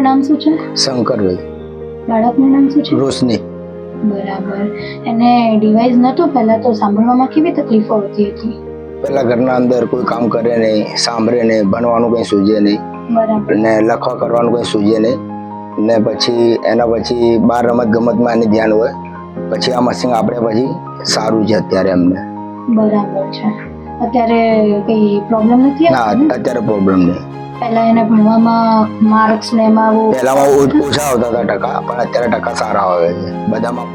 તમારું નામ શું છે? શંકરભાઈ. બાળકનું નામ શું છે? રોશની. બરાબર. એને ડિવાઇસ નતો પહેલા તો સાંભળવામાં કેવી તકલીફો હોતી હતી? પેલા ઘરના અંદર કોઈ કામ કરે નહીં, સાંભળે નહીં, ભણવાનું કંઈ સૂઝે નહીં બરાબર. ને લખવા કરવાનું કંઈ સૂઝે નહીં ને પછી એના પછી બહાર રમત ગમતમાં એને ધ્યાન હોય. પછી આ મશીન આપણે પછી સારું છે અત્યારે અમને. બરાબર છે. અત્યારે કઈ પ્રોબ્લેમ નથી ના આવતો ને? અત્યારે પ્રોબ્લેમ નહીં. પહેલા એને ભણવામાં માર્ક્સ ને એમાં પહેલામાં ઓછા આવતા હતા ટકા, પણ અત્યારે ટકા સારા આવે છે બધામાં.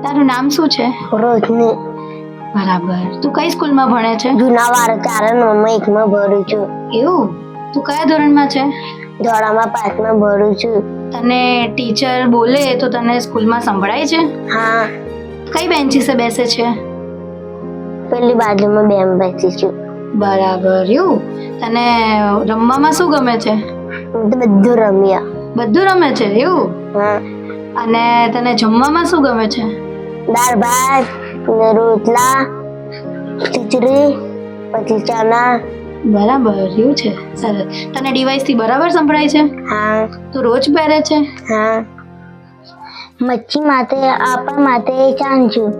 તારું નામ શું છે? રોશની. બરાબર. તું કઈ સ્કૂલમાં ભણે છે? જુનાવાડ 4 1માં ભરું છું. એવું? તું કયા ધોરણમાં છે? ધોરણમાં 5માં ભરું છું. તને ટીચર બોલે તો તને સ્કૂલમાં સંભળાય છે? હા, કઈ બેન્ચીસે બેસે છે? પેલી બાજુમાં બેમ બેસી છું. બરાબર. એવું? તને રમવામાં શું ગમે છે? હું તો બધું રમ્યા. બધું રમે છે? એવું? હા, અને તને જમવામાં શું ગમે છે? દાળ ભાત ને રોટલા, ખીચડી, પછી ચણા. બરાબર. એવું છે? સરસ. તને ડિવાઇસ થી બરાબર સંભળાય છે? હા. તું રોજ પહેરે છે? હા, મચ્છી માટે આપવા માટે ચાંચું.